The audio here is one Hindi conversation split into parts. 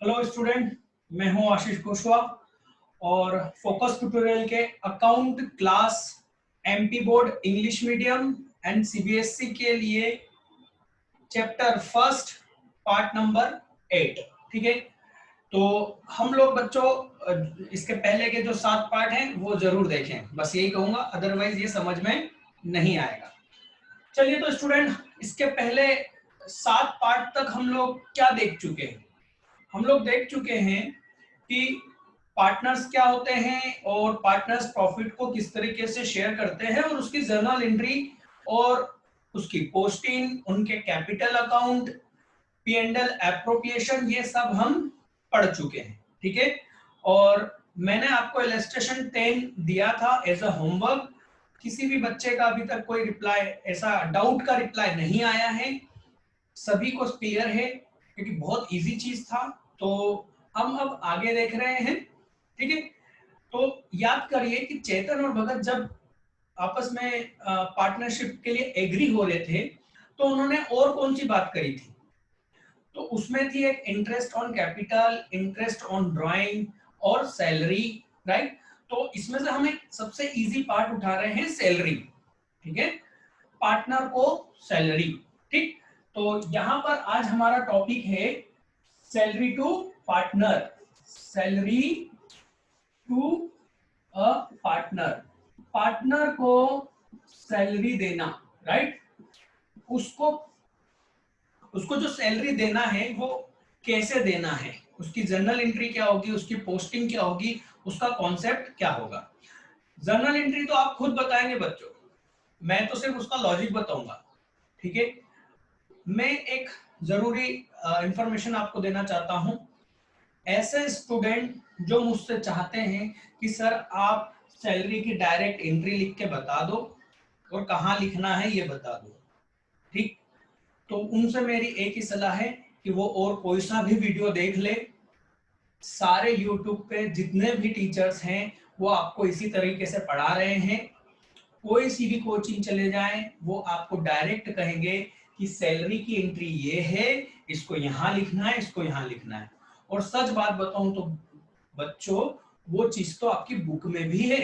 हेलो स्टूडेंट, मैं हूं आशीष कुशवाहा और फोकस ट्यूटोरियल के account class MP board English medium and CBSE के लिए चैप्टर फर्स्ट पार्ट नंबर 8। ठीक है, तो हम लोग बच्चों इसके पहले के जो 7 पार्ट हैं वो जरूर देखें, बस यही कहूंगा, अदरवाइज ये समझ में नहीं आएगा। चलिए तो स्टूडेंट, इसके पहले 7 पार्ट तक हम लोग क्या देख चुके हैं? हम लोग देख चुके हैं कि पार्टनर्स क्या होते हैं और पार्टनर्स प्रॉफिट को किस तरीके से शेयर करते हैं और उसकी जर्नल एंट्री और उसकी पोस्टिंग, उनके कैपिटल अकाउंट, P&L एप्रोप्रिएशन, ये सब हम पढ़ चुके हैं। ठीक है, और मैंने आपको इलस्ट्रेशन 10 दिया था एज अ होमवर्क। किसी भी बच्चे का अभी तक कोई रिप्लाई, ऐसा डाउट का रिप्लाई नहीं आया है, सभी को क्लियर है क्योंकि बहुत इजी चीज था। तो हम अब आगे देख रहे हैं। ठीक है, तो याद करिए कि चेतन और भगत जब आपस में पार्टनरशिप के लिए एग्री हो रहे थे तो उन्होंने और कौन सी बात करी थी? तो उसमें थी एक interest on capital, interest on drawing और सैलरी, राइट? तो इसमें से हम एक सबसे इजी पार्ट उठा रहे हैं, सैलरी। ठीक है, पार्टनर को सैलरी। ठीक, तो यहां पर आज हमारा टॉपिक है salary to partner, salary to a partner. Partner को सैलरी देना, राइट? उसको उसको जो सैलरी देना है वो कैसे देना है, उसकी जर्नल एंट्री क्या होगी, उसकी पोस्टिंग क्या होगी, उसका कॉन्सेप्ट क्या होगा। जर्नल एंट्री तो आप खुद बताएंगे बच्चों, मैं तो सिर्फ उसका लॉजिक बताऊंगा। ठीक है, मैं एक जरूरी इंफॉर्मेशन आपको देना चाहता हूं। ऐसे स्टूडेंट जो मुझसे चाहते हैं कि सर आप सैलरी की डायरेक्ट एंट्री लिख के बता दो और कहाँ लिखना है ये बता दो, ठीक? तो उनसे मेरी एक ही सलाह है कि वो और कोई सा भी वीडियो देख ले। सारे YouTube पे जितने भी टीचर्स हैं वो आपको इसी तरीके से पढ़ा रहे हैं। कोई सी भी कोचिंग चले जाएं, वो आपको डायरेक्ट कहेंगे कि सैलरी की एंट्री ये है, इसको यहाँ लिखना है, इसको यहाँ लिखना है। और सच बात बताऊं तो बच्चों, वो चीज तो आपकी बुक में भी है।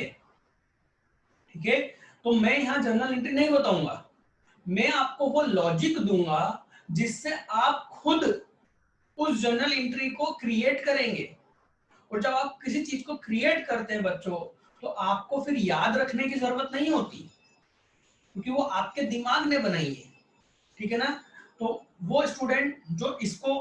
ठीक है, तो मैं यहाँ जर्नल एंट्री नहीं बताऊंगा, मैं आपको वो लॉजिक दूंगा जिससे आप खुद उस जर्नल एंट्री को क्रिएट करेंगे। और जब आप किसी चीज को क्रिएट करते हैं बच्चों, तो आपको फिर याद रखने की जरूरत नहीं होती, क्योंकि वो आपके दिमाग ने बनाई है। ठीक है ना? तो वो स्टूडेंट जो इसको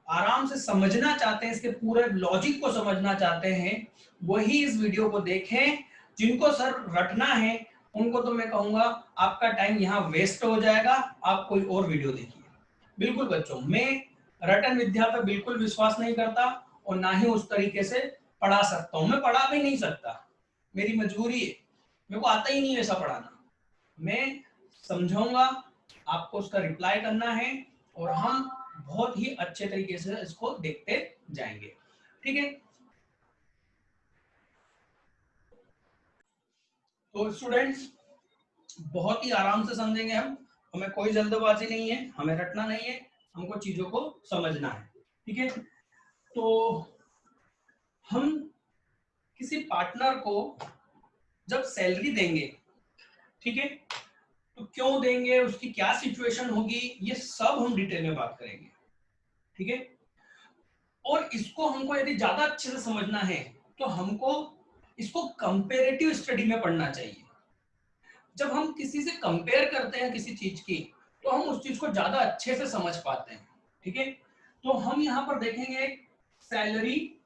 आराम से समझना चाहते हैं, इसके पूरे लॉजिक को समझना चाहते हैं, वही इस वीडियो को देखें। जिनको सर रटना है उनको तो मैं कहूंगा आपका टाइम यहाँ वेस्ट हो जाएगा, आप कोई और वीडियो देखिए। बिल्कुल बच्चों, मैं रटन विद्या पे बिल्कुल विश्वास नहीं करता और ना ही उस तरीके से पढ़ा सकता हूँ। मैं पढ़ा भी नहीं सकता, मेरी मजबूरी है, मेरे को आता ही नहीं ऐसा पढ़ाना। मैं समझाऊंगा, आपको उसका रिप्लाई करना है और हम बहुत ही अच्छे तरीके से इसको देखते जाएंगे। ठीक है, तो स्टूडेंट्स बहुत ही आराम से समझेंगे हम, हमें कोई जल्दबाजी नहीं है, हमें रटना नहीं है, हमको चीजों को समझना है। ठीक है, तो हम किसी पार्टनर को जब सैलरी देंगे, ठीक है, तो क्यों देंगे, उसकी क्या सिचुएशन होगी, ये सब हम डिटेल में बात करेंगे। ठीक है, और इसको हमको यदि ज्यादा अच्छे से समझना है तो हमको इसको कंपेरेटिव स्टडी में पढ़ना चाहिए। जब हम किसी से कंपेयर करते हैं किसी चीज की, तो हम उस चीज को ज्यादा अच्छे से समझ पाते हैं। ठीक है, तो हम यहाँ पर देखेंगे सैलरी,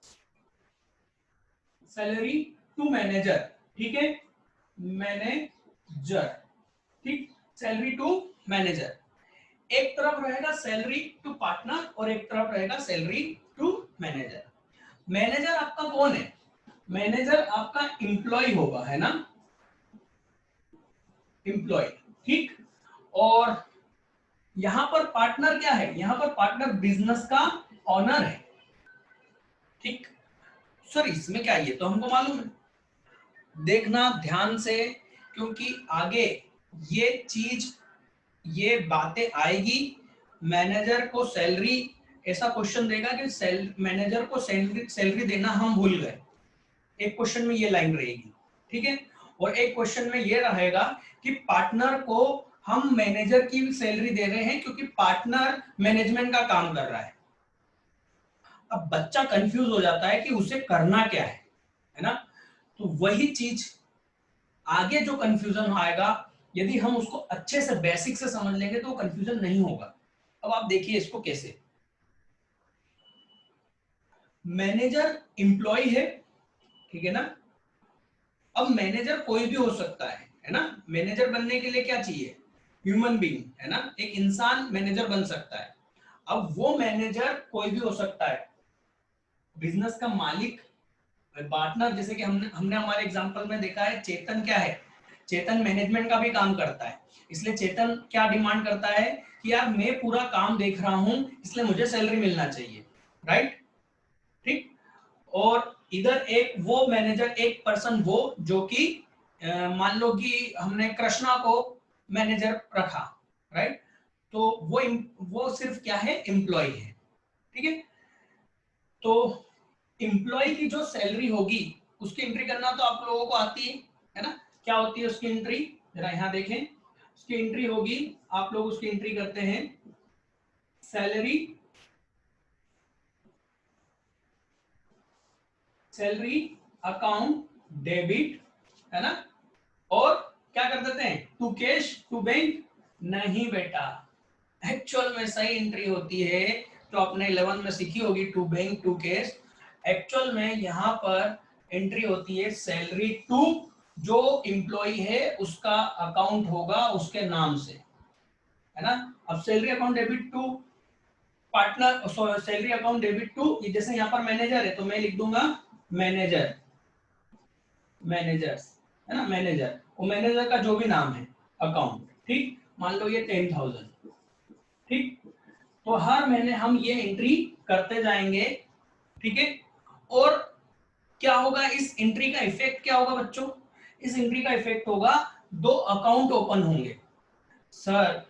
सैलरी टू मैनेजर। ठीक है, मैनेजर, ठीक, सैलरी टू मैनेजर। एक तरफ रहेगा सैलरी टू पार्टनर और एक तरफ रहेगा सैलरी टू मैनेजर। मैनेजर आपका कौन है? मैनेजर आपका एम्प्लॉय होगा, है ना? एम्प्लॉय, ठीक। और यहां पर पार्टनर क्या है? यहां पर पार्टनर बिजनेस का ऑनर है। ठीक, सर इसमें क्या है ये तो हमको मालूम है, देखना ध्यान से, क्योंकि आगे ये चीज, ये बातें आएगी। मैनेजर को सैलरी ऐसा क्वेश्चन देगा कि मैनेजर को सैलरी देना हम भूल गए, एक क्वेश्चन में ये लाइन रहेगी, ठीक है। और एक क्वेश्चन में ये रहेगा कि पार्टनर को हम मैनेजर की सैलरी दे रहे हैं क्योंकि पार्टनर मैनेजमेंट का काम कर रहा है। अब बच्चा कंफ्यूज हो जाता है कि उसे करना क्या है ना। तो वही चीज आगे जो कंफ्यूजन आएगा, यदि हम उसको अच्छे से बेसिक से समझ लेंगे तो वो कंफ्यूजन नहीं होगा। अब आप देखिए इसको कैसे, मैनेजर एम्प्लॉय है, ठीक है ना। अब मैनेजर कोई भी हो सकता है ना। मैनेजर बनने के लिए क्या चाहिए, ह्यूमन बीइंग, है ना, एक इंसान मैनेजर बन सकता है। अब वो मैनेजर कोई भी हो सकता है, बिजनेस का मालिक, पार्टनर, जैसे कि हमने हमारे एग्जांपल में देखा है, चेतन क्या है, चेतन मैनेजमेंट का भी काम करता है। इसलिए चेतन क्या डिमांड करता है कि यार मैं पूरा काम देख रहा हूं इसलिए मुझे सैलरी मिलना चाहिए, राइट, ठीक। और इधर एक वो मैनेजर, एक पर्सन वो जो कि मान लो कि हमने कृष्णा को मैनेजर रखा, राइट, तो वो सिर्फ क्या है, एम्प्लॉय है, ठीक है। तो एम्प्लॉय की जो सैलरी होगी उसकी एंट्री करना तो आप लोगों को आती है ना। क्या होती है उसकी एंट्री, जरा यहां देखें, उसकी एंट्री होगी, आप लोग उसकी एंट्री करते हैं सैलरी, सैलरी अकाउंट डेबिट, है ना, और क्या कर देते हैं, टू कैश टू बैंक। नहीं बेटा, एक्चुअल में सही एंट्री होती है तो आपने 11 में सीखी होगी, to bank to cash. Actual में यहाँ पर एंट्री होती है सैलरी टू, जो एम्प्लॉय है उसका अकाउंट होगा उसके नाम से, है ना। अब salary account debit to partner, salary account debit to, जैसे यहाँ पर मैनेजर है तो मैं लिख दूंगा मैनेजर, मैनेजर्स, है ना, मैनेजर, वो मैनेजर का जो भी नाम है अकाउंट, ठीक, मान लो ये 10,000, ठीक। तो हर महीने हम ये एंट्री करते जाएंगे, ठीक है। और क्या होगा, इस एंट्री का इफेक्ट क्या होगा बच्चों, इस एंट्री का इफेक्ट होगा 2 अकाउंट ओपन होंगे। सर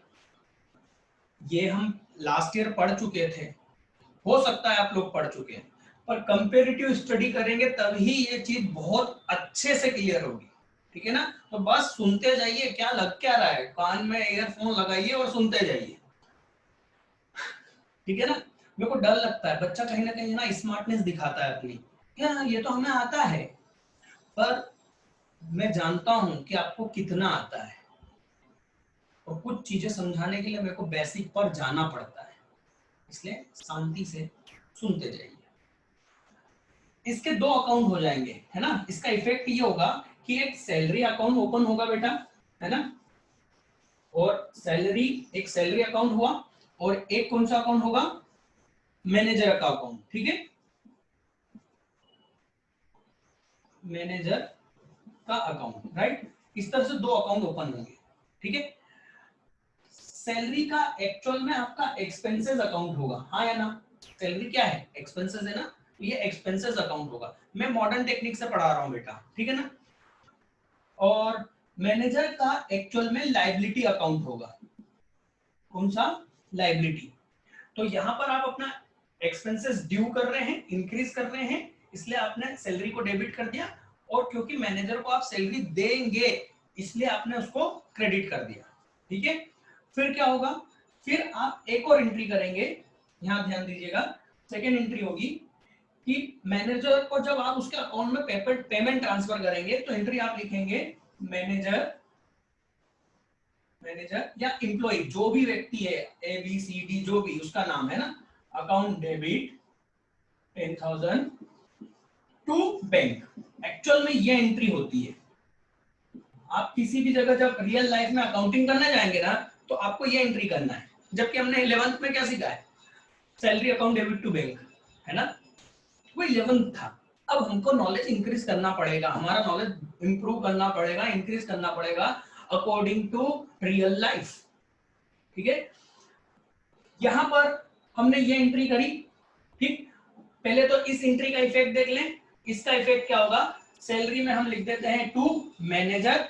ये हम लास्ट ईयर पढ़ चुके थे, हो सकता है आप लोग पढ़ चुके हैं, पर कंपेरेटिव स्टडी करेंगे तभी ये चीज बहुत अच्छे से क्लियर होगी, ठीक है ना। तो बस सुनते जाइए, क्या लग क्या रहा है, कान में ईयरफोन लगाइए और सुनते जाइए, ठीक है ना। मेरे को डर लगता है, बच्चा कहीं ना कहीं ना स्मार्टनेस दिखाता है अपनी, क्या ये तो हमें आता है, पर मैं जानता हूं कि आपको कितना आता है, और कुछ चीजें समझाने के लिए मेरे को बेसिक पर जाना पड़ता है, इसलिए शांति से सुनते जाइए। इसके 2 अकाउंट हो जाएंगे, है ना। इसका इफेक्ट ये होगा कि एक सैलरी अकाउंट ओपन होगा बेटा, है ना, और सैलरी, एक सैलरी अकाउंट हुआ, और एक कौन सा अकाउंट होगा, मैनेजर का अकाउंट, ठीक है, मैनेजर का अकाउंट, राइट। इस तरह से 2 अकाउंट ओपन होंगे, ठीक है। सैलरी का एक्चुअल में आपका एक्सपेंसेस अकाउंट होगा, हाँ या ना, सैलरी क्या है, एक्सपेंसेस है ना, तो ये एक्सपेंसेस अकाउंट होगा। मैं मॉडर्न टेक्निक से पढ़ा रहा हूं बेटा, ठीक है ना। और मैनेजर का एक्चुअल में लायबिलिटी अकाउंट होगा, कौन सा, लायबिलिटी। तो यहां पर आप अपना एक्सपेंसेस ड्यू कर रहे हैं, इंक्रीज कर रहे हैं, इसलिए आपने सैलरी को डेबिट कर दिया, और क्योंकि मैनेजर को आप सैलरी देंगे इसलिए आपने उसको क्रेडिट कर दिया, ठीक है। फिर क्या होगा, फिर आप एक और एंट्री करेंगे, यहां ध्यान दीजिएगा, सेकेंड एंट्री होगी कि मैनेजर को जब आप उसके अकाउंट में पेमेंट ट्रांसफर करेंगे तो एंट्री आप लिखेंगे मैनेजर, मैनेजर या एम्प्लॉय, जो भी व्यक्ति है, ए बी सी डी जो भी उसका नाम है ना, account debit 10,000 to bank. Actual में ये एंट्री होती है, आप किसी भी जगह जब रियल लाइफ में अकाउंटिंग करने जाएंगे ना तो आपको ये एंट्री करना है। जबकि हमने 11th में क्या सीखा है, salary account debit to bank, है ना, वो 11th था। अब हमको नॉलेज इंक्रीज करना पड़ेगा, हमारा नॉलेज इंप्रूव करना पड़ेगा, इंक्रीज करना पड़ेगा अकॉर्डिंग टू रियल लाइफ, ठीक है। यहां पर हमने ये एंट्री करी, ठीक। पहले तो इस एंट्री का इफेक्ट देख लें, इसका इफेक्ट क्या होगा, सैलरी में हम लिख देते हैं टू मैनेजर,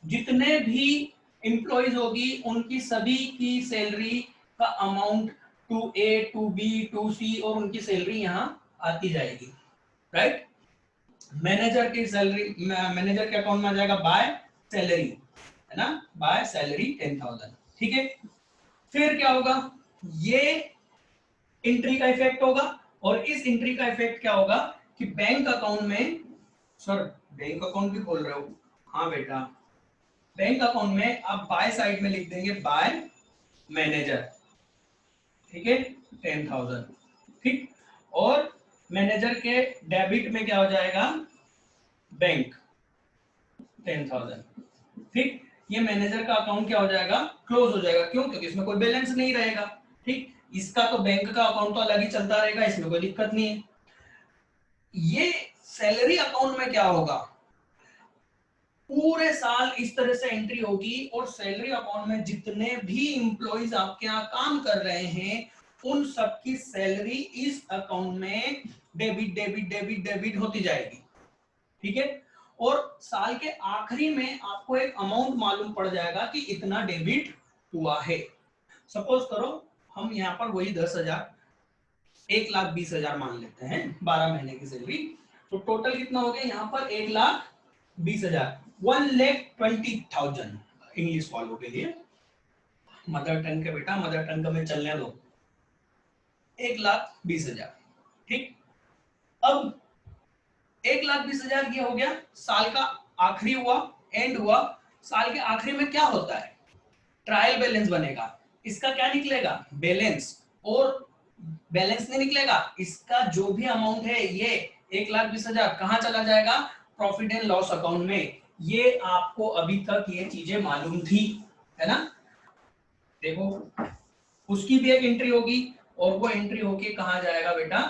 जितने भी एम्प्लॉइज होगी उनकी सभी की सैलरी का अमाउंट 2A 2B 2C और उनकी सैलरी यहाँ आती जाएगी, राइट। मैनेजर की सैलरी मैनेजर के अकाउंट में आ जाएगा बाय सैलरी, है ना, बाय सैलरी 10,000, ठीक है। फिर क्या होगा, ये एंट्री का इफेक्ट होगा और इस एंट्री का इफेक्ट क्या होगा कि बैंक अकाउंट में, सर बैंक अकाउंट भी खोल रहे हो, हाँ बेटा, बैंक अकाउंट में आप बाय साइड में लिख देंगे बाय मैनेजर, ठीक है, 10,000, ठीक। और मैनेजर के डेबिट में क्या हो जाएगा, बैंक 10,000, ठीक। ये मैनेजर का अकाउंट क्या हो जाएगा, क्लोज हो जाएगा, क्यों, क्योंकि इसमें कोई बैलेंस नहीं रहेगा, ठीक। इसका तो बैंक का अकाउंट तो अलग ही चलता रहेगा, इसमें कोई दिक्कत नहीं है। ये सैलरी अकाउंट में क्या होगा, पूरे साल इस तरह से एंट्री होगी और सैलरी अकाउंट में जितने भी एम्प्लॉइज आपके यहाँ काम कर रहे हैं उन सबकी सैलरी इस अकाउंट में डेबिट डेबिट डेबिट डेबिट होती जाएगी, ठीक है। और साल के आखिरी में आपको एक अमाउंट मालूम पड़ जाएगा कि इतना डेबिट हुआ है। सपोज करो हम यहाँ पर वही 10,000 1,20,000 मान लेते हैं, 12 महीने की सैलरी, तो टोटल कितना हो गया यहाँ पर 1,20,000, 1,20,000 इंग्लिश फॉलो के लिए, मदर टंग के बेटा, मदर टंग में चलने दो, 1,20,000, ठीक। अब 1,20,000 ये हो गया, साल का आखिरी हुआ, एंड हुआ। साल के आखिरी में क्या होता है, ट्रायल बैलेंस बनेगा, इसका क्या निकलेगा, बैलेंस, और बैलेंस नहीं निकलेगा, इसका जो भी अमाउंट है ये 1,20,000 कहां चला जाएगा, प्रॉफिट एंड लॉस अकाउंट में। ये आपको अभी तक ये चीजें मालूम थी, है ना। देखो उसकी भी एक एंट्री होगी और वो एंट्री होके कहां जाएगा बेटा,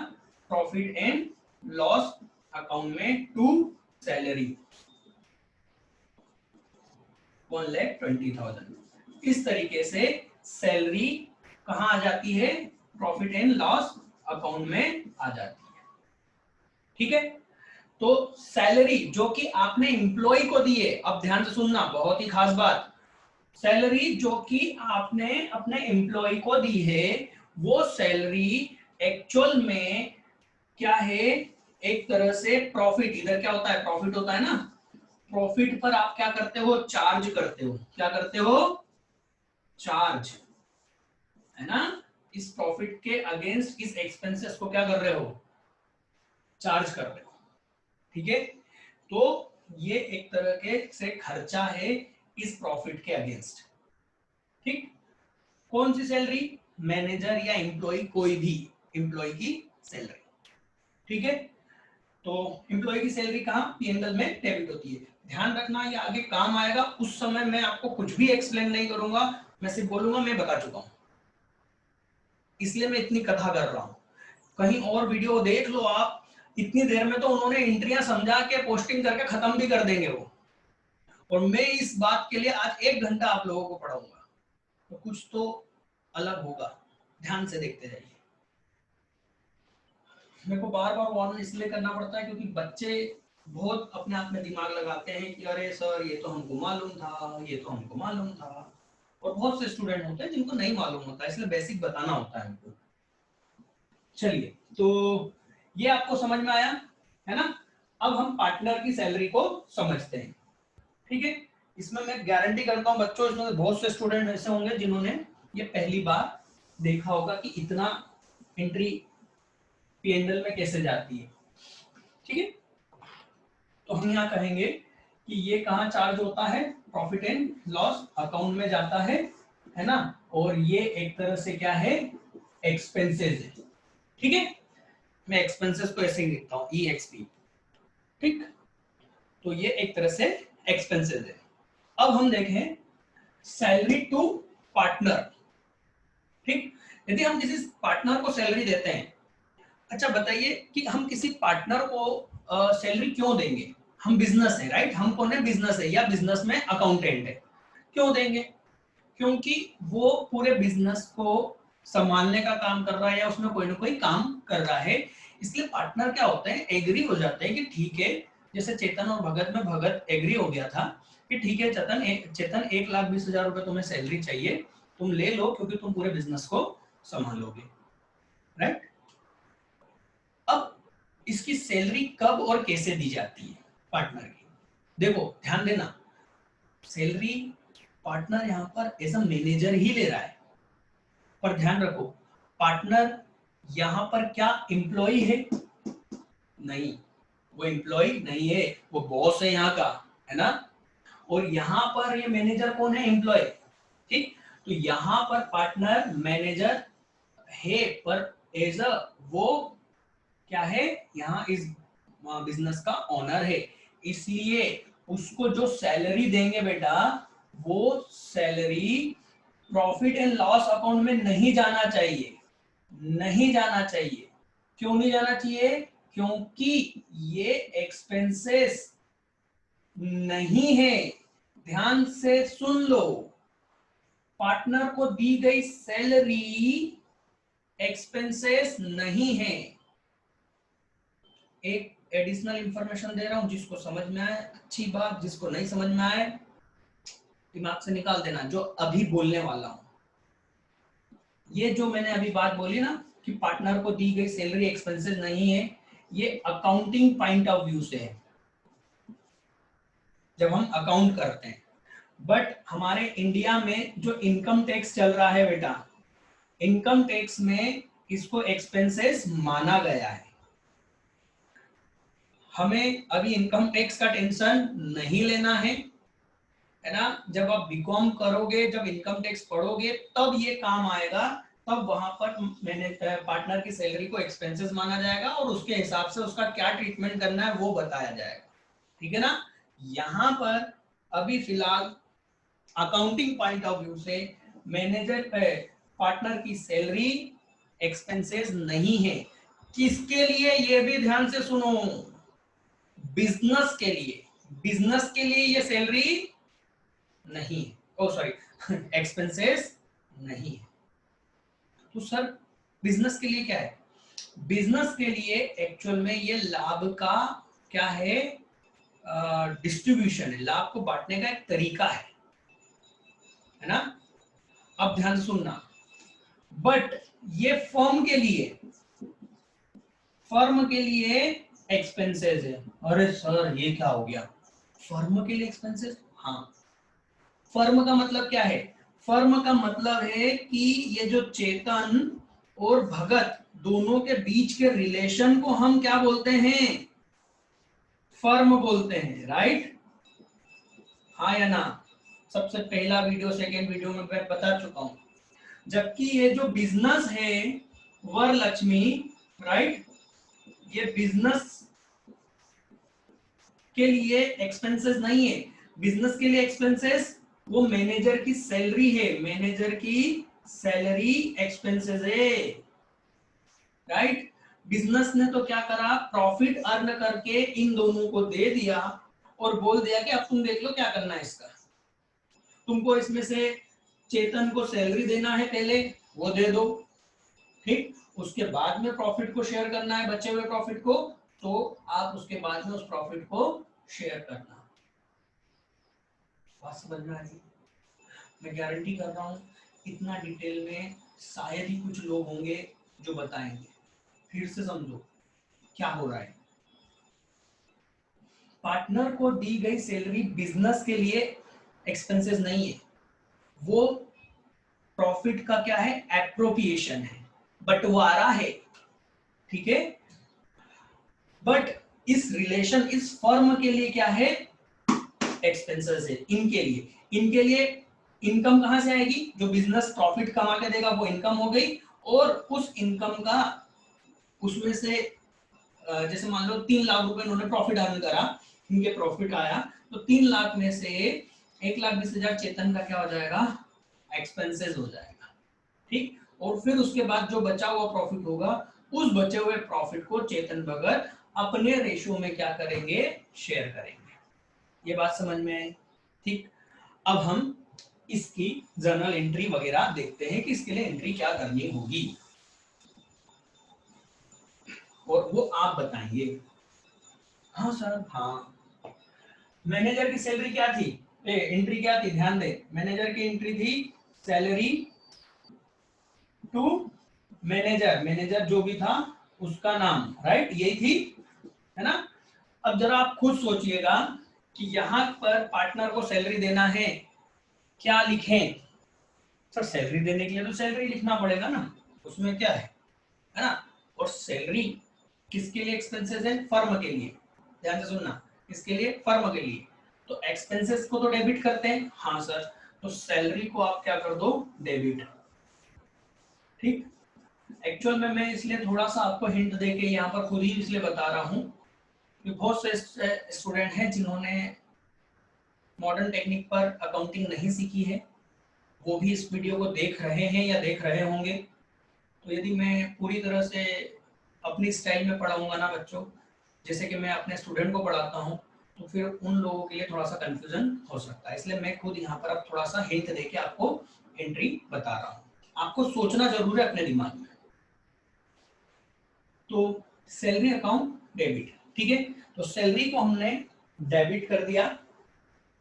प्रॉफिट एंड लॉस अकाउंट में टू सैलरी 1,20,000। इस तरीके से सैलरी कहां आ जाती है, प्रॉफिट एंड लॉस अकाउंट में आ जाती है, ठीक है। तो सैलरी जो कि आपने एम्प्लॉय को दी है, अब ध्यान से सुनना, बहुत ही खास बात, सैलरी जो कि आपने अपने एम्प्लॉय को दी है वो सैलरी एक्चुअल में क्या है, एक तरह से प्रॉफिट, इधर क्या होता है, प्रॉफिट होता है ना, प्रॉफिट पर आप क्या करते हो, चार्ज करते हो, क्या करते हो, चार्ज, है ना। इस प्रॉफिट के अगेंस्ट इस एक्सपेंसेस को क्या कर रहे हो, चार्ज कर रहे हो, ठीक है। तो ये एक तरह के से खर्चा है इस प्रॉफिट के अगेंस्ट, ठीक। कौन सी सैलरी, मैनेजर या एम्प्लॉय, कोई भी एम्प्लॉय की सैलरी, ठीक है। तो एम्प्लॉय की सैलरी कहां, पीएनएल में डेबिट होती है। ध्यान रखना ये आगे काम आएगा, उस समय मैं आपको कुछ भी एक्सप्लेन नहीं करूंगा, मैं सिर्फ बोलूंगा मैं बता चुका हूं, इसलिए मैं इतनी कथा कर रहा हूं। कहीं और वीडियो देख लो आप, इतनी देर में तो उन्होंने एंट्रियां समझा के पोस्टिंग करके खत्म भी कर देंगे वो, और मैं इस बात के लिए आज 1 घंटा आप लोगों को पढ़ाऊंगा, तो कुछ तो अलग होगा, ध्यान से देखते जाइए। मेरे को बार बार वार्न इसलिए करना पड़ता है क्योंकि बच्चे बहुत अपने आप में दिमाग लगाते हैं कि अरे सर ये तो हमको मालूम था, ये तो हमको मालूम था, और बहुत से स्टूडेंट होते हैं जिनको नहीं मालूम होता, इसलिए बेसिक बताना होता है हमको। चलिए, तो ये आपको समझ में आया, है ना। अब हम पार्टनर की सैलरी को समझते हैं, ठीक है। इसमें मैं गारंटी करता हूं बच्चों, इसमें बहुत से स्टूडेंट ऐसे होंगे जिन्होंने ये पहली बार देखा होगा कि इतना एंट्री पीएनएल में कैसे जाती है, ठीक है। तो हम यहाँ कहेंगे कि ये कहाँ चार्ज होता है, प्रॉफिट एंड लॉस अकाउंट में जाता है ना, और ये एक तरह से क्या है, एक्सपेंसेस है, ठीक है। मैं एक्सपेंसेस को ऐसे ही लिखता हूँ, EXP, ठीक। तो ये एक तरह से एक्सपेंसेस है। अब हम देखें सैलरी टू पार्टनर, ठीक। यदि हम किसी पार्टनर को सैलरी देते हैं, अच्छा बताइए कि हम किसी पार्टनर को सैलरी क्यों देंगे, हम बिजनेस है, राइट, हम कौन है, बिजनेस है या बिजनेस में अकाउंटेंट है, क्यों देंगे, क्योंकि वो पूरे बिजनेस को संभालने का काम कर रहा है या उसमें कोई ना कोई काम कर रहा है, इसलिए पार्टनर क्या होते हैं, एग्री हो जाते हैं कि ठीक है, जैसे चेतन और भगत में भगत एग्री हो गया था कि ठीक है चेतन 1,20,000 रुपए तुम्हें सैलरी चाहिए, तुम ले लो क्योंकि तुम पूरे बिजनेस को संभालोगे, राइट। अब इसकी सैलरी कब और कैसे दी जाती है पार्टनर की, देखो ध्यान देना, सैलरी पार्टनर यहाँ पर एज अ मैनेजर ही ले रहा है, पर ध्यान रखो पार्टनर यहाँ पर क्या एम्प्लॉय है, नहीं, वो एम्प्लॉय नहीं है, वो बॉस है यहाँ का, है ना। और यहाँ पर ये मैनेजर कौन है, एम्प्लॉय, ठीक। तो यहाँ पर पार्टनर मैनेजर है, पर एज अ वो क्या है, यहाँ इस बिजनेस का ओनर है, इसलिए उसको जो सैलरी देंगे बेटा, वो salary profit and loss account में नहीं जाना चाहिए, नहीं जाना चाहिए। क्यों नहीं जाना चाहिए, क्योंकि ये एक्सपेंसेस नहीं है, ध्यान से सुन लो, पार्टनर को दी गई सैलरी एक्सपेंसेस नहीं है। एक एडिशनल इंफॉर्मेशन दे रहा हूं, जिसको समझ में आए अच्छी बात, जिसको नहीं समझ में आए दिमाग से निकाल देना, जो अभी बोलने वाला हूं। ये जो मैंने अभी बात बोली ना कि पार्टनर को दी गई सैलरी एक्सपेंसेस नहीं है, ये अकाउंटिंग पॉइंट ऑफ व्यू से है, जब हम अकाउंट करते हैं। बट हमारे इंडिया में जो इनकम टैक्स चल रहा है बेटा, इनकम टैक्स में इसको एक्सपेंसेस माना गया है। हमें अभी इनकम टैक्स का टेंशन नहीं लेना है ना। जब आप बीकॉम करोगे, जब इनकम टैक्स पढ़ोगे, तब ये काम आएगा, तब वहां पर मैंने पार्टनर की सैलरी को एक्सपेंसेस माना जाएगा और उसके हिसाब से उसका क्या ट्रीटमेंट करना है वो बताया जाएगा, ठीक है ना। यहाँ पर अभी फिलहाल अकाउंटिंग पॉइंट ऑफ व्यू से मैनेजर पार्टनर की सैलरी एक्सपेंसेस नहीं है। किसके लिए, ये भी ध्यान से सुनो, बिजनेस के लिए, बिजनेस के लिए ये सैलरी नहीं है, ओ सॉरी एक्सपेंसेस नहीं है। तो सर बिजनेस के लिए क्या है, बिजनेस के लिए एक्चुअल में ये लाभ का क्या है, डिस्ट्रीब्यूशन है, लाभ को बांटने का एक तरीका है ना। अब ध्यान से सुनना, बट ये फर्म के लिए, फर्म के लिए एक्सपेंसेस है। अरे सर ये क्या हो गया, फर्म के लिए एक्सपेंसेस, हाँ, फर्म का मतलब क्या है, फर्म का मतलब है कि ये जो चेतन और भगत दोनों के बीच के रिलेशन को हम क्या बोलते हैं, फर्म बोलते हैं, राइट, हाँ या ना। सबसे पहला वीडियो सेकेंड वीडियो में मैं बता चुका हूं। जबकि ये जो बिजनेस है वरलक्ष्मी, राइट, ये बिजनेस के लिए एक्सपेंसेस नहीं है, बिजनेस के लिए एक्सपेंसेस वो मैनेजर की सैलरी है, मैनेजर की सैलरी एक्सपेंसेस है, राइट। बिजनेस ने तो क्या करा, प्रॉफिट अर्न करके इन दोनों को दे दिया और बोल दिया कि अब तुम देख लो क्या करना है इसका, तुमको इसमें से चेतन को सैलरी देना है पहले, वो दे दो, ठीक, उसके बाद में प्रॉफिट को शेयर करना है, बचे हुए प्रॉफिट को, तो आप उसके बाद में उस प्रॉफिट को शेयर करना। बात समझ में आ रही, मैं गारंटी कर रहा हूं इतना डिटेल में शायद ही कुछ लोग होंगे जो बताएंगे। फिर से समझो क्या हो रहा है, पार्टनर को दी गई सैलरी बिजनेस के लिए एक्सपेंसेस नहीं है, वो प्रॉफिट का क्या है, एप्रोप्रिएशन है, बंटवारा है, ठीक है। बट इस रिलेशन, इस फर्म के लिए क्या है, एक्सपेंसेस है, इनके लिए इनकम कहां से आएगी, जो बिजनेस प्रॉफिट कमा के देगा वो इनकम हो गई, और उस इनकम का उसमें से जैसे मान लो 3 लाख रुपए उन्होंने प्रॉफिट अर्न करा, इनके प्रॉफिट आया, तो 3 लाख में से 1,20,000 चेतन का क्या हो जाएगा, एक्सपेंसेस हो जाएगा, ठीक। और फिर उसके बाद जो बचा हुआ प्रॉफिट होगा, उस बचे हुए प्रॉफिट को चेतन भगत अपने रेशियो में क्या करेंगे, शेयर करेंगे। ये बात समझ में आई, ठीक। अब हम इसकी जर्नल एंट्री वगैरह देखते हैं कि इसके लिए एंट्री क्या करनी होगी, और वो आप बताएंगे। हाँ सर, हाँ, मैनेजर की सैलरी क्या थी, एंट्री क्या थी, ध्यान दे, मैनेजर की एंट्री थी सैलरी टू मैनेजर, मैनेजर जो भी था उसका नाम, राइट, यही थी, है ना। अब जरा आप खुद सोचिएगा कि यहाँ पर पार्टनर को सैलरी देना है, क्या लिखें? सर सैलरी देने के लिए तो सैलरी लिखना पड़ेगा ना, उसमें क्या है ना। और सैलरी किसके लिए एक्सपेंसेस है? फर्म के लिए। ध्यान से सुनना, किसके लिए? फर्म के लिए। तो एक्सपेंसेस को तो डेबिट करते हैं, हाँ सर, तो सैलरी को आप क्या कर दो? डेबिट। ठीक। एक्चुअल में मैं इसलिए थोड़ा सा आपको हिंट देके यहाँ पर खुद ही इसलिए बता रहा हूँ कि बहुत से स्टूडेंट हैं जिन्होंने मॉडर्न टेक्निक पर अकाउंटिंग नहीं सीखी है, वो भी इस वीडियो को देख रहे हैं या देख रहे होंगे। तो यदि मैं पूरी तरह से अपनी स्टाइल में पढ़ाऊंगा ना बच्चों, जैसे कि मैं अपने स्टूडेंट को पढ़ाता हूँ, तो फिर उन लोगों के लिए थोड़ा सा कंफ्यूजन हो सकता है। इसलिए मैं खुद यहाँ पर अब थोड़ा सा हिंट देके आपको एंट्री बता रहा हूँ। आपको सोचना जरूर है अपने दिमाग में। तो सैलरी अकाउंट डेबिट, ठीक है। तो सैलरी को हमने डेबिट कर दिया।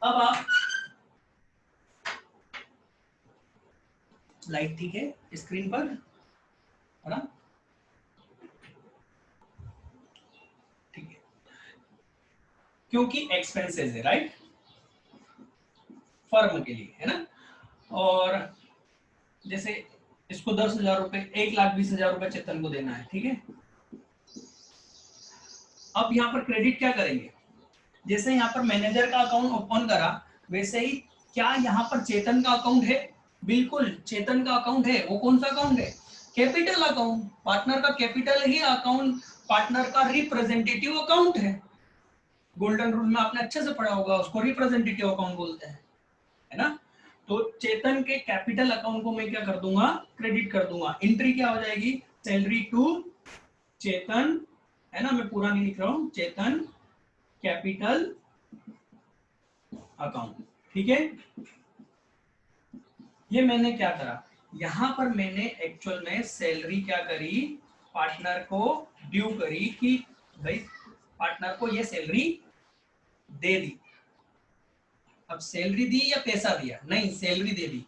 अब आप लाइट ठीक है स्क्रीन पर, है ना, ठीक है, क्योंकि एक्सपेंसेस है, राइट, फर्म के लिए, है ना। और जैसे इसको 10,000 रुपए, 1,20,000 रुपए चेतन को देना है, ठीक है। अब यहाँ पर क्रेडिट क्या करेंगे? जैसे यहाँ पर मैनेजर का अकाउंट ओपन करा, वैसे ही क्या यहाँ पर चेतन का अकाउंट है? बिल्कुल चेतन का अकाउंट है। वो कौन सा अकाउंट है? Capital account. पार्टनर का कैपिटल ही अकाउंट पार्टनर का रिप्रेजेंटेटिव अकाउंट है। गोल्डन रूल में आपने अच्छे से पढ़ा होगा, उसको रिप्रेजेंटेटिव अकाउंट बोलते हैं, है ना। तो चेतन के कैपिटल अकाउंट को मैं क्या कर दूंगा? क्रेडिट कर दूंगा। एंट्री क्या हो जाएगी? सैलरी टू चेतन, है ना, मैं पूरा नहीं लिख रहा हूं, चेतन कैपिटल अकाउंट, ठीक है। ये मैंने क्या करा, यहां पर मैंने एक्चुअल में सैलरी क्या करी? पार्टनर को ड्यू करी कि भाई पार्टनर को ये सैलरी दे दी। अब सैलरी दी या पैसा दिया? नहीं, सैलरी दे दी,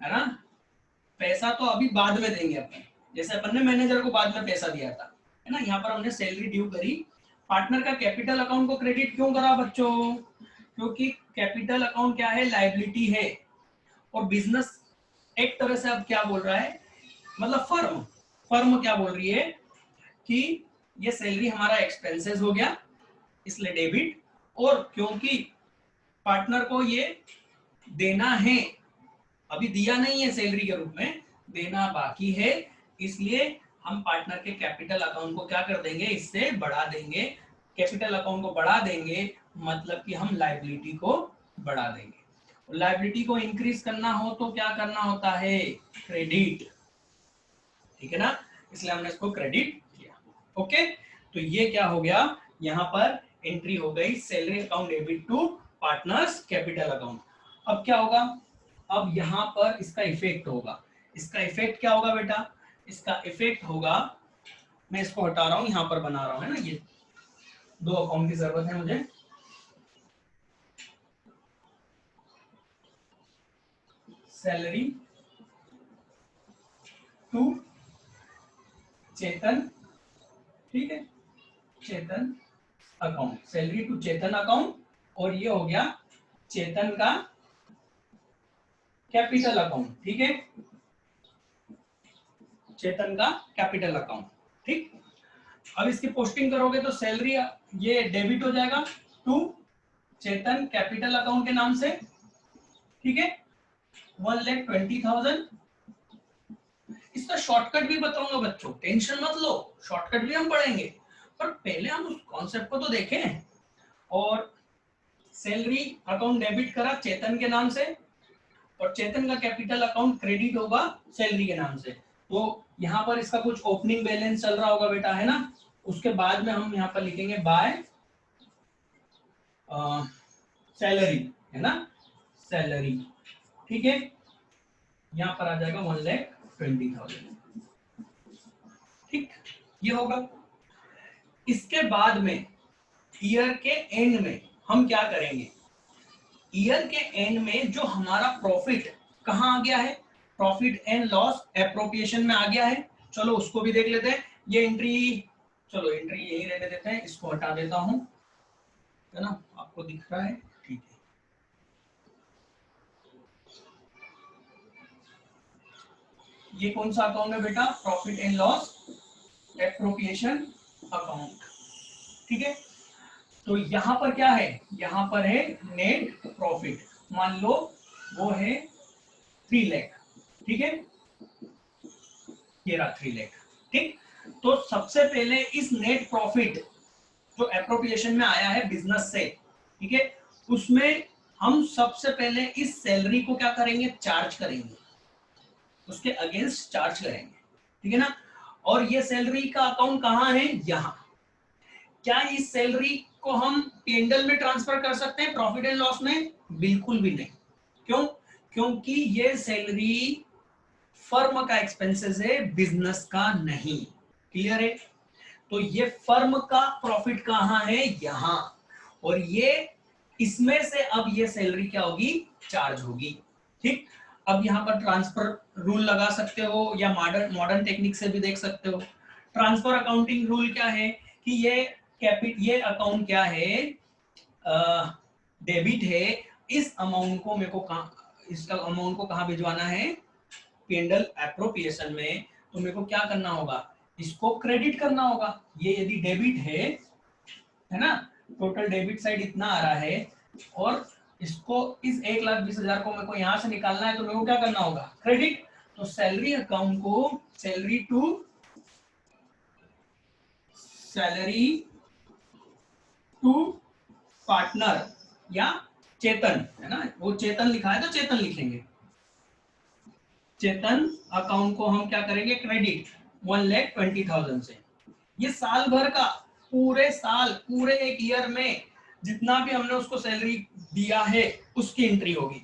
है ना। पैसा तो अभी बाद में देंगे अपन, जैसे अपन ने मैनेजर को बाद में पैसा दिया था, है ना। यहाँ पर हमने सैलरी ड्यू करी। पार्टनर का कैपिटल अकाउंट को क्रेडिट क्यों करा बच्चों? क्योंकि कैपिटल अकाउंट क्या है? लायबिलिटी है। और बिजनेस एक तरह से अब क्या बोल रहा है, मतलब फर्म, फर्म क्या बोल रही है कि ये सैलरी हमारा एक्सपेंसेस हो गया, इसलिए डेबिट। और क्योंकि पार्टनर को ये देना है, अभी दिया नहीं है सैलरी के रूप में, देना बाकी है, इसलिए हम पार्टनर के कैपिटल अकाउंट को क्या कर देंगे? इससे बढ़ा देंगे। कैपिटल अकाउंट को बढ़ा देंगे मतलब कि हम लायबिलिटी को बढ़ा देंगे। लायबिलिटी को इंक्रीज करना हो तो क्या करना होता है? क्रेडिट, ठीक है ना, इसलिए हमने इसको क्रेडिट किया। ओके, तो ये क्या हो गया? यहाँ पर एंट्री हो गई salary account debit to partners capital account. अब क्या होगा? अब यहाँ पर इसका इफेक्ट होगा। इसका इफेक्ट क्या होगा बेटा? इसका इफेक्ट होगा, मैं इसको हटा रहा हूं, यहाँ पर बना रहा हूं, है ना। ये दो अकाउंट की जरूरत है मुझे। सैलरी टू चेतन, ठीक है, Chetan account, salary to Chetan account. और ये हो गया चेतन का कैपिटल अकाउंट, ठीक है, चेतन का कैपिटल अकाउंट, ठीक। अब इसकी पोस्टिंग करोगे तो सैलरी ये डेबिट हो जाएगा टू चेतन कैपिटल अकाउंट के नाम से, ठीक है, 1,20,000। इसका शॉर्टकट भी बताऊंगा बच्चों, टेंशन मत लो, शॉर्टकट भी हम पढ़ेंगे, पर पहले हम उस कॉन्सेप्ट को तो देखें। और सैलरी अकाउंट डेबिट करा चेतन के नाम से, और चेतन का कैपिटल अकाउंट क्रेडिट होगा सैलरी के नाम से। तो यहाँ पर इसका कुछ ओपनिंग बैलेंस चल रहा होगा बेटा, है ना। उसके बाद में हम यहाँ पर लिखेंगे बाय सैलरी, है ना, सैलरी, ठीक है। यहाँ पर आ जाएगा 1,20,000, ठीक, ये होगा। इसके बाद में ईयर के एंड में हम क्या करेंगे? ईयर के एंड में जो हमारा प्रॉफिट कहाँ आ गया है? प्रॉफिट एंड लॉस एप्रोप्रिएशन में आ गया है, चलो उसको भी देख लेते हैं। ये एंट्री, चलो एंट्री यही रहने देते हैं, इसको हटा देता हूं, है ना, आपको दिख रहा है, ठीक है। ये कौन सा अकाउंट है बेटा? Profit and loss appropriation account, ठीक है। तो यहाँ पर क्या है? यहाँ पर है नेट प्रॉफिट, मान लो वो है 3 लाख, ठीक है, ये रहा 3 लाख, ठीक। तो सबसे पहले इस नेट प्रॉफिट जो एप्रोप्रिएशन में आया है बिजनेस से, ठीक है, उसमें हम सबसे पहले इस सैलरी को क्या करेंगे? चार्ज करेंगे, उसके अगेंस्ट चार्ज करेंगे, ठीक है ना। और ये सैलरी का अकाउंट कहाँ है? यहाँ। क्या इस सैलरी को हम P&L में ट्रांसफर कर सकते हैं प्रॉफिट एंड लॉस में? बिल्कुल भी नहीं। क्यों? क्योंकि ये सैलरी फर्म का एक्सपेंसेस है, बिजनेस का नहीं। क्लियर है? तो ये फर्म का प्रॉफिट कहाँ है? यहाँ। और ये इसमें से अब ये सैलरी क्या होगी? चार्ज होगी, ठीक। अब यहाँ पर ट्रांसफर रूल लगा सकते हो या मॉडर्न टेक्निक से भी देख सकते हो। ट्रांसफर अकाउंटिंग रूल क्या है कि ये अकाउंट क्या है? डेबिट है। इस अमाउंट को मेरे को इसका अमाउंट को कहाँ भिजवाना है? P&L एप्रोप्रिएशन में। तो मेरे को क्या करना होगा? इसको क्रेडिट करना होगा। ये यदि डेबिट है ना, टोटल डेबिट साइड इतना आ रहा है, और इसको इस 1,20,000 को मेरे को यहां से निकालना है, तो मेरे को क्या करना होगा? क्रेडिट। तो सैलरी अकाउंट को सैलरी टू पार्टनर या चेतन, है ना, वो चेतन लिखा है तो चेतन लिखेंगे। चेतन अकाउंट को हम क्या करेंगे? क्रेडिट 1,20,000 से। ये साल भर का, पूरे साल, पूरे एक ईयर में जितना भी हमने उसको सैलरी दिया है उसकी एंट्री होगी,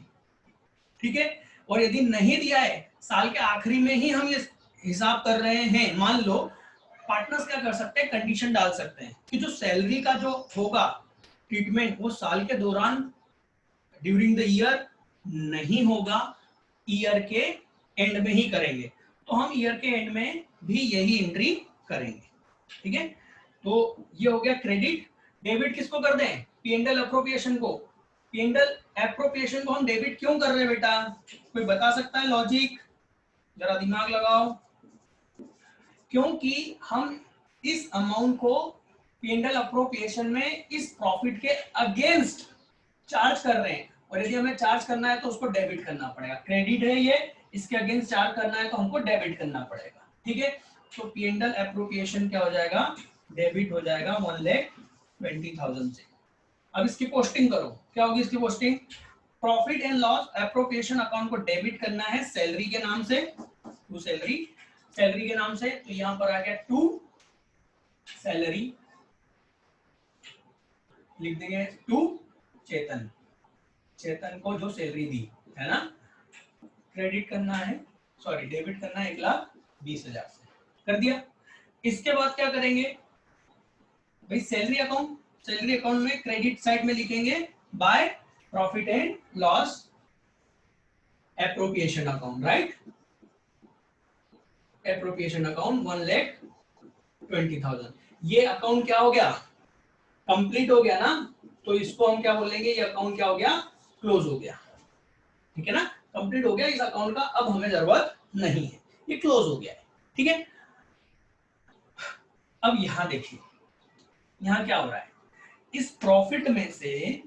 ठीक है। और यदि नहीं दिया है, साल के आखिरी में ही हम ये हिसाब कर रहे हैं, मान लो, पार्टनर्स क्या कर सकते हैं? कंडीशन डाल सकते हैं कि जो सैलरी का जो होगा ट्रीटमेंट, वो साल के दौरान ड्यूरिंग द ईयर नहीं होगा, ईयर के एंड में ही करेंगे। तो हम ईयर के एंड में भी यही एंट्री करेंगे, ठीक है। तो ये हो गया क्रेडिट। डेबिट किसको कर दें? P&L एप्रोप्रिएशन को। P&L एप्रोप्रिएशन को हम डेबिट क्यों कर रहे हैं बेटा? कोई बता सकता है लॉजिक? जरा दिमाग लगाओ। क्योंकि हम इस अमाउंट को P&L एप्रोप्रिएशन में इस प्रॉफिट के अगेंस्ट चार्ज कर रहे हैं, और यदि हमें चार्ज करना है तो उसको डेबिट करना पड़ेगा। क्रेडिट है ये, इसके अगेंस्ट चार्ज करना है तो हमको डेबिट करना पड़ेगा, ठीक है। तो P&L एप्रोप्रिएशन क्या हो जाएगा? डेबिट हो जाएगा 1,20,000 से। अब इसकी पोस्टिंग करो, क्या होगी इसकी posting? Profit and loss appropriation account को डेबिट करना है सैलरी के नाम से, टू सैलरी, सैलरी के नाम से। तो यहां पर आ गया टू सैलरी, लिख देंगे टू चेतन, चेतन को जो सैलरी दी है ना, क्रेडिट करना है, सॉरी डेबिट करना है 1,20,000 से, कर दिया। इसके बाद क्या करेंगे भाई? सैलरी अकाउंट, सैलरी अकाउंट में क्रेडिट साइड में लिखेंगे by profit and loss appropriation account, right. Appropriation account 1,20,000। ये अकाउंट क्या हो गया? कंप्लीट हो गया ना। तो इसको हम क्या बोलेंगे? ये अकाउंट क्या हो गया? क्लोज हो गया, ठीक है ना। कंप्लीट हो गया इस अकाउंट का, अब हमें जरूरत नहीं है, ये क्लोज हो गया है, ठीक है। अब यहां देखिए, यहां क्या हो रहा है? इस प्रॉफिट में से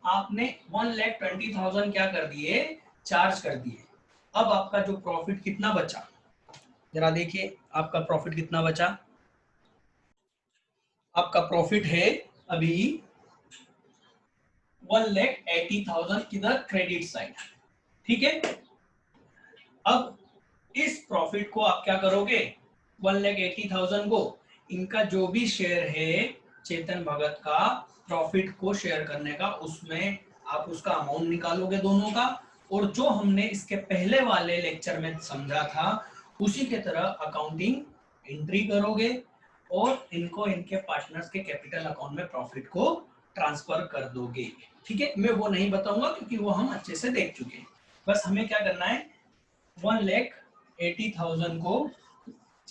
आपने 1,20,000 क्या कर दिए? चार्ज कर दिए। अब आपका जो प्रॉफिट कितना बचा, जरा देखिए, आपका प्रॉफिट कितना बचा? आपका प्रॉफिट है अभी 1,80,000 किधर? क्रेडिट साइड, ठीक है। अब इस प्रॉफिट को आप क्या करोगे? 1,80,000 को, इनका जो भी शेयर है चेतन भगत का प्रॉफिट को शेयर करने का, उसमें आप उसका अमाउंट निकालोगे दोनों का, और जो हमने इसके पहले वाले लेक्चर में समझा था उसी के तरह अकाउंटिंग एंट्री करोगे, और इनको इनके पार्टनर्स के कैपिटल अकाउंट में प्रॉफिट को ट्रांसफर कर दोगे, ठीक है। मैं वो नहीं बताऊंगा क्योंकि वो हम अच्छे से देख चुके हैं। बस हमें क्या करना है? 1,80,000 को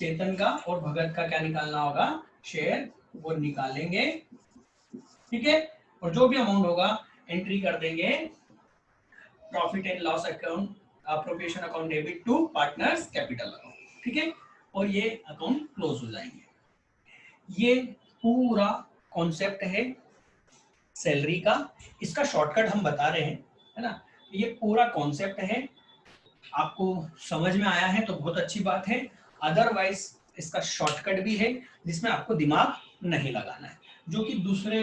चेतन का और भगत का क्या निकालना होगा, शेयर, वो निकालेंगे, ठीक है। और जो भी अमाउंट होगा एंट्री कर देंगे profit and loss account, appropriation account debit to partners capital account, ठीक है। और ये अकाउंट क्लोज हो जाएंगे। ये पूरा कॉन्सेप्ट है सैलरी का, इसका शॉर्टकट हम बता रहे हैं, है ना। ये पूरा कॉन्सेप्ट है, आपको समझ में आया है तो बहुत अच्छी बात है, अदरवाइज इसका शॉर्टकट भी है जिसमें आपको दिमाग नहीं लगाना है, जो कि दूसरे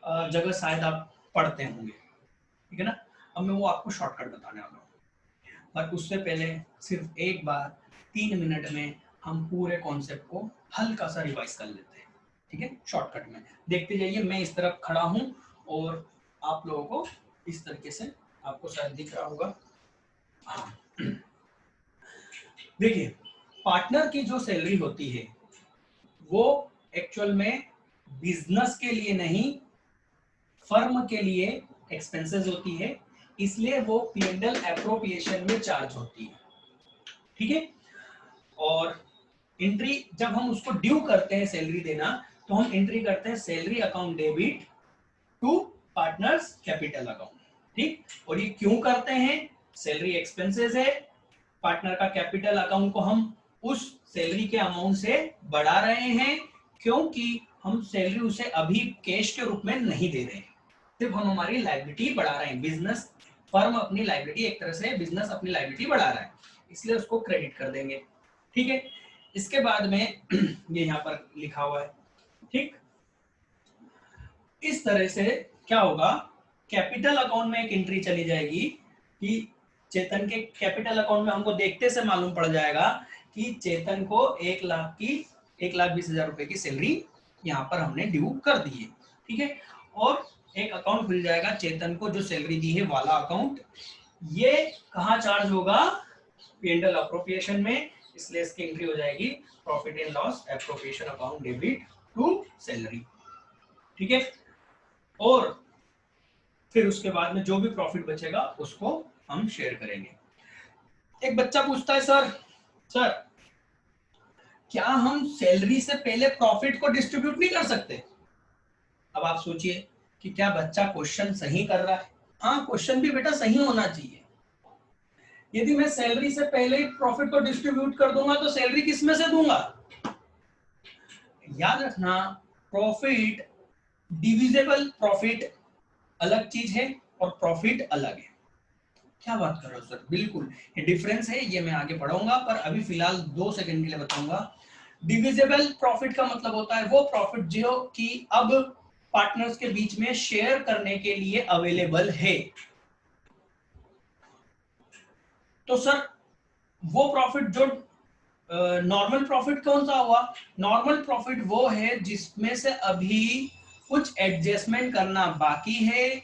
जगह शायद आप पढ़ते होंगे, ठीक है ना। अब मैं वो आपको शॉर्टकट बताने वाला हूँ, पर उससे पहले सिर्फ एक बार 3 मिनट में हम पूरे कॉन्सेप्ट को हल्का सा रिवाइज कर लेते हैं, ठीक है। शॉर्टकट में देखते जाइए, मैं इस तरफ खड़ा हूँ और आप लोगों को इस तरीके से, आपको शायद दिख रहा होगा, हाँ। देखिए, पार्टनर की जो सैलरी होती है वो एक्चुअल में बिजनेस के लिए नहीं, फर्म के लिए एक्सपेंसेस होती है, इसलिए वो P&L एप्रोप्रिएशन में चार्ज होती है, ठीक है। और एंट्री जब हम उसको ड्यू करते हैं सैलरी देना, तो हम एंट्री करते हैं salary account debit to partners capital account, ठीक। और ये क्यों करते हैं, सैलरी एक्सपेंसेस है, पार्टनर का कैपिटल अकाउंट को हम उस सैलरी के अमाउंट से बढ़ा रहे हैं, क्योंकि हम सैलरी उसे अभी कैश के रूप में नहीं दे रहे हैं, सिर्फ हम हमारी लायबिलिटी बढ़ा रहे हैं। बिजनेस, फर्म अपनी लायबिलिटी, एक तरह से बिजनेस अपनी लायबिलिटी बढ़ा रहा है, इसलिए उसको क्रेडिट कर देंगे, ठीक है। इसके बाद में ये यहाँ पर लिखा हुआ है, ठीक। इस तरह से क्या होगा, कैपिटल अकाउंट में एक एंट्री चली जाएगी कि चेतन के कैपिटल अकाउंट में हमको देखते से मालूम पड़ जाएगा कि चेतन को 1,20,000 रुपए की सैलरी यहाँ पर हमने ड्यू कर दी है, ठीक है। और एक अकाउंट खुल जाएगा चेतन को जो सैलरी दी है वाला अकाउंट, ये कहाँ चार्ज होगा, P&L अप्रोप्रिएशन में, इसलिए इसकी एंट्री हो जाएगी profit and loss appropriation account debit to salary, ठीक है। और फिर उसके बाद में जो भी प्रॉफिट बचेगा उसको हम शेयर करेंगे। एक बच्चा पूछता है, सर क्या हम सैलरी से पहले प्रॉफिट को डिस्ट्रीब्यूट नहीं कर सकते। अब आप सोचिए कि क्या बच्चा क्वेश्चन सही कर रहा है। हाँ, क्वेश्चन भी बेटा सही होना चाहिए। यदि मैं सैलरी से पहले ही प्रॉफिट को डिस्ट्रीब्यूट कर दूंगा तो सैलरी किस में से दूंगा। याद रखना, प्रॉफिट, डिविजिबल प्रॉफिट अलग चीज है और प्रॉफिट अलग है। क्या बात कर रहे हो सर, बिल्कुल ये डिफरेंस है, ये मैं आगे पढ़ाऊंगा, पर अभी फिलहाल 2 सेकंड के लिए बताऊंगा। डिविजिबल प्रॉफिट का मतलब होता है वो प्रॉफिट जो कि अब पार्टनर्स के बीच में शेयर करने के लिए अवेलेबल है। तो सर वो प्रॉफिट जो नॉर्मल प्रॉफिट कौन सा हुआ, नॉर्मल प्रॉफिट वो है जिसमें से अभी कुछ एडजस्टमेंट करना बाकी है,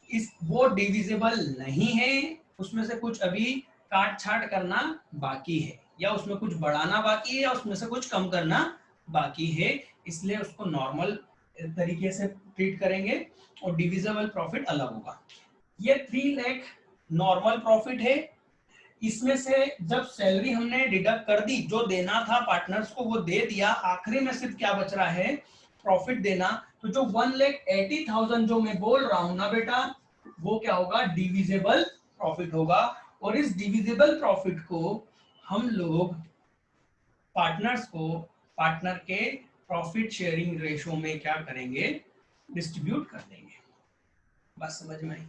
इस वो डिविजिबल नहीं है, उसमें से कुछ अभी काट छाट करना बाकी है, या उसमें कुछ बढ़ाना बाकी है, या उसमें से कुछ कम करना बाकी है, इसलिए उसको नॉर्मल तरीके से ट्रीट करेंगे और डिविजिबल प्रॉफिट अलग होगा। ये 3 लाख नॉर्मल प्रॉफिट है, इसमें से जब सैलरी हमने डिडक्ट कर दी, जो देना था पार्टनर्स को वो दे दिया, आखिरी में सिर्फ क्या बच रहा है, प्रॉफिट देना। तो जो 1,80,000 जो मैं बोल रहा हूं ना बेटा, वो क्या होगा, डिविजिबल प्रॉफिट होगा। और इस डिविजिबल प्रॉफिट को हम लोग पार्टनर्स को पार्टनर के प्रॉफिट शेयरिंग रेशो में क्या करेंगे, डिस्ट्रीब्यूट कर देंगे। बस समझ में आई।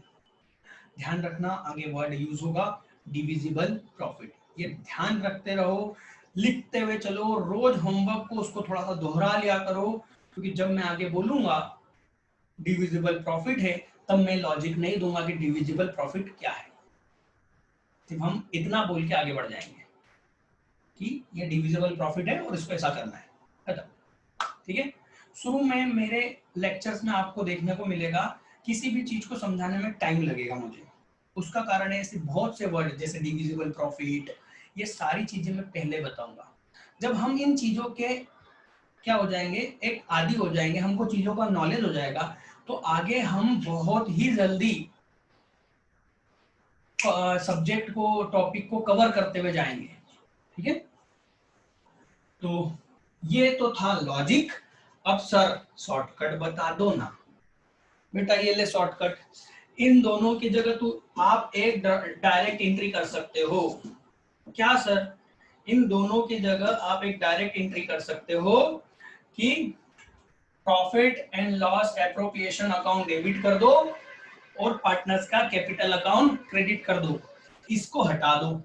ध्यान रखना, आगे वर्ड यूज होगा डिविजिबल प्रॉफिट, ये ध्यान रखते रहो, लिखते हुए चलो, रोज होमवर्क को उसको थोड़ा सा दोहरा लिया करो, क्योंकि जब मैं आगे बोलूंगा डिविजिबल प्रॉफिट है, तब मैं लॉजिक नहीं दूंगा कि डिविजिबल प्रॉफिट क्या है, सिर्फ हम इतना बोल के आगे बढ़ जाएंगे कि ये डिविजिबल प्रॉफिट है और इसको ऐसा करना है, खत्म, ठीक है। शुरू में मेरे लेक्चर्स में आपको देखने को मिलेगा किसी भी चीज को समझाने में टाइम लगेगा मुझे, उसका कारण है ऐसे बहुत से वर्ड जैसे डिविजिबल प्रॉफिट, ये सारी चीजें मैं पहले बताऊंगा। जब हम इन चीजों के क्या हो जाएंगे, एक आदी हो जाएंगे, हमको चीजों का नॉलेज हो जाएगा, तो आगे हम बहुत ही जल्दी सब्जेक्ट को, टॉपिक को कवर करते हुए जाएंगे, ठीक है। तो ये तो था लॉजिक। अब सर शॉर्टकट बता दो ना। बेटा ये ले शॉर्टकट, इन दोनों की जगह तू आप एक डायरेक्ट एंट्री कर सकते हो। क्या सर? इन दोनों की जगह आप एक डायरेक्ट एंट्री कर सकते हो कि profit and loss appropriation account debit कर दो और पार्टनर्स का कैपिटल अकाउंट क्रेडिट कर दो, इसको हटा दो।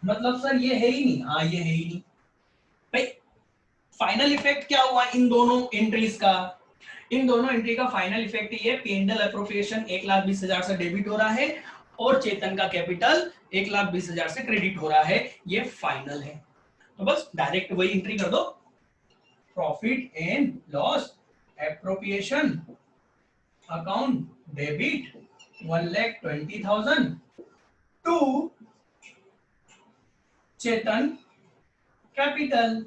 मतलब सर ये है ही नहीं। हाँ ये है ही नहीं भाई। फाइनल इफेक्ट क्या हुआ इन दोनों एंट्रीज का? इन दोनों एंट्री का फाइनल इफेक्ट ये पी&एल एप्रोप्रिएशन 1,20,000 से डेबिट हो रहा है और चेतन का कैपिटल 1,20,000 से क्रेडिट हो रहा है। ये फाइनल है। तो बस डायरेक्ट वही एंट्री कर दो, profit and loss appropriation account debit 1,20,000 to Chetan capital.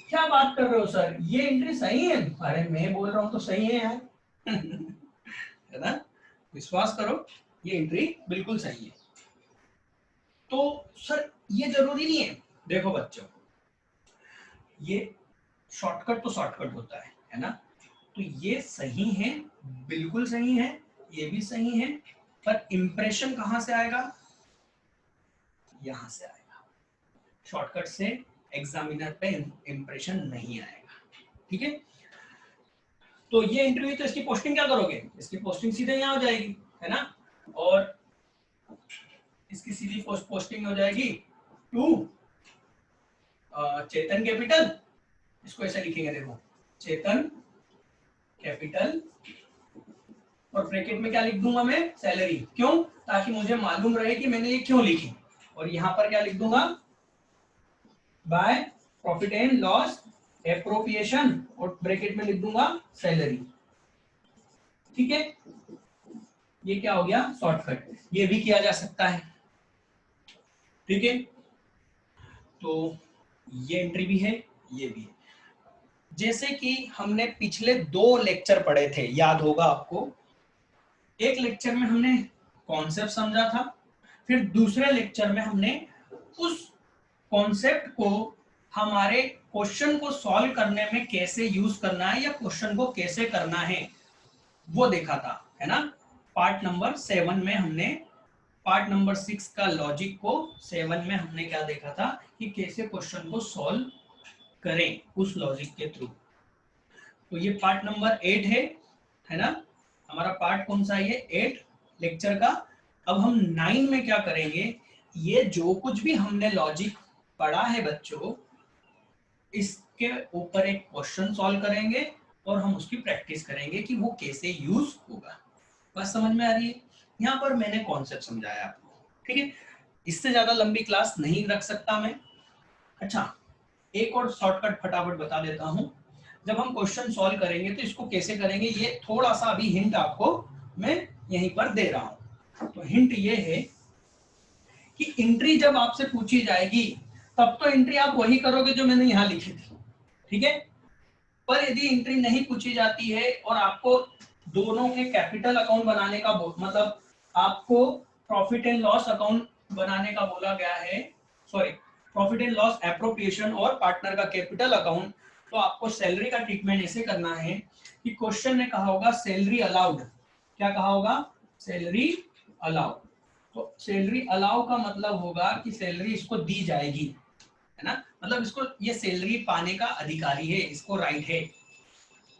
क्या बात कर रहे हो सर, ये एंट्री सही है? अरे मैं बोल रहा हूं तो सही है यार। है ना? विश्वास करो ये एंट्री बिल्कुल सही है। तो सर ये जरूरी नहीं है। देखो बच्चों, ये शॉर्टकट तो शॉर्टकट होता है ना? तो ये सही है, बिल्कुल सही है, ये भी सही है, पर इंप्रेशन कहां से आएगा? यहां से आएगा। शॉर्टकट से एग्जामिनर पे इंप्रेशन नहीं आएगा। ठीक है? तो ये इंटरव्यू, तो इसकी पोस्टिंग क्या करोगे? इसकी पोस्टिंग सीधे यहाँ हो जाएगी, है ना? और इसकी सीधी पोस्टिंग हो जाएगी टू चेतन कैपिटल। इसको ऐसा लिखेंगे, देखो चेतन कैपिटल और ब्रैकेट में क्या लिख दूंगा मैं? सैलरी। क्यों? ताकि मुझे मालूम रहे कि मैंने ये क्यों लिखी। और यहां पर क्या लिख दूंगा? By profit and loss appropriation और ब्रैकेट में लिख दूंगा सैलरी। ठीक है? ये क्या हो गया? शॉर्टकट। ये भी किया जा सकता है। ठीक है? तो ये एंट्री भी है, ये भी है। जैसे कि हमने पिछले 2 लेक्चर पढ़े थे, याद होगा आपको। एक लेक्चर में हमने कॉन्सेप्ट समझा था, फिर दूसरे लेक्चर में हमने उस कॉन्सेप्ट को हमारे क्वेश्चन को सॉल्व करने में कैसे यूज करना है या क्वेश्चन को कैसे करना है वो देखा था, है ना? पार्ट नंबर 7 में हमने पार्ट नंबर 6 का लॉजिक को 7 में हमने क्या देखा था कि कैसे क्वेश्चन को सॉल्व करें उस लॉजिक के थ्रू। तो ये पार्ट नंबर 8 है ना? हमारा पार्ट कौन सा है ये? 8 लेक्चर का। अब हम 9 में क्या करेंगे? ये जो कुछ भी हमने लॉजिक पढ़ा है बच्चों, इसके ऊपर एक क्वेश्चन सॉल्व करेंगे और हम उसकी प्रैक्टिस करेंगे कि वो कैसे यूज होगा। बात समझ में आ रही है? यहाँ पर मैंने कॉन्सेप्ट समझाया आपको। ठीक है? इससे ज्यादा लंबी क्लास नहीं रख सकता मैं। अच्छा, एक और शॉर्टकट फटाफट बता देता हूं। जब हम क्वेश्चन सॉल्व करेंगे तो इसको कैसे करेंगे, ये थोड़ा सा अभी हिंट आपको मैं यहीं पर दे रहा हूं। तो हिंट ये है कि एंट्री जब आपसे पूछी जाएगी तब तो एंट्री आप वही करोगे जो मैंने यहां लिखी थी। ठीक है? पर यदि एंट्री नहीं पूछी जाती है और आपको दोनों के कैपिटल अकाउंट बनाने का मतलब आपको प्रॉफिट एंड लॉस अकाउंट बनाने का बोला गया है, sorry profit and loss appropriation और पार्टनर का कैपिटल अकाउंट, तो आपको सैलरी का ट्रीटमेंट ऐसे करना है कि क्वेश्चन ने कहा होगा सैलरी अलाउड। क्या कहा होगा? Salary allowed. तो सैलरी अलाउ का मतलब होगा कि सैलरी इसको दी जाएगी, है ना? मतलब इसको ये सैलरी पाने का अधिकारी है, इसको राइट है।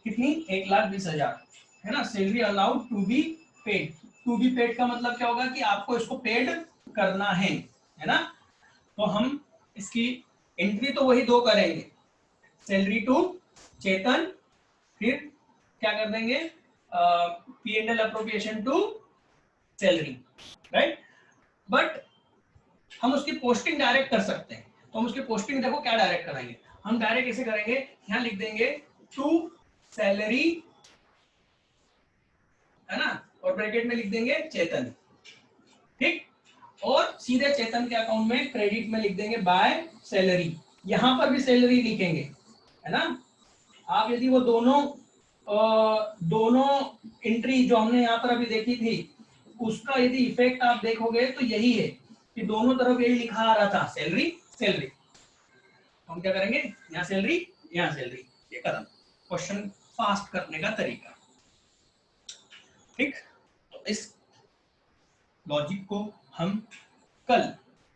कितनी? 1,20,000, है ना? Salary allowed to be paid. To be paid का मतलब क्या होगा कि आपको इसको पेड करना है ना? तो हम इसकी एंट्री तो वही 2 करेंगे, सैलरी टू चेतन, फिर क्या कर देंगे? P and L appropriation to salary, right? But हम उसकी पोस्टिंग डायरेक्ट कर सकते हैं। तो हम उसकी पोस्टिंग देखो क्या डायरेक्ट कराएंगे। हम डायरेक्ट ऐसे करेंगे, यहां लिख देंगे टू सैलरी, है ना? और ब्रैकेट में लिख देंगे चेतन। ठीक? और सीधे चेतन के अकाउंट में क्रेडिट में लिख देंगे बाय सैलरी। यहां पर भी सैलरी लिखेंगे, है ना? आप यदि वो दोनों एंट्री जो हमने यहाँ पर अभी देखी थी उसका यदि इफेक्ट आप देखोगे तो यही है कि दोनों तरफ यही लिखा आ रहा था, सैलरी सैलरी, हम क्या करेंगे, यहाँ सैलरी, यहाँ सैलरी, ये कदम क्वेश्चन फास्ट करने का तरीका। ठीक, तो इस लॉजिक को हम कल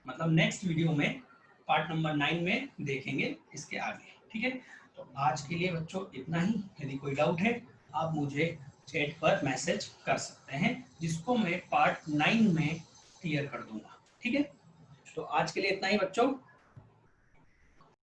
मतलब नेक्स्ट वीडियो में पार्ट नंबर 9 में देखेंगे इसके आगे। ठीक है, तो आज के लिए बच्चों इतना ही। यदि कोई डाउट है आप मुझे चैट पर मैसेज कर सकते हैं, जिसको मैं पार्ट 9 में क्लियर कर दूंगा। ठीक है, तो आज के लिए इतना ही बच्चों।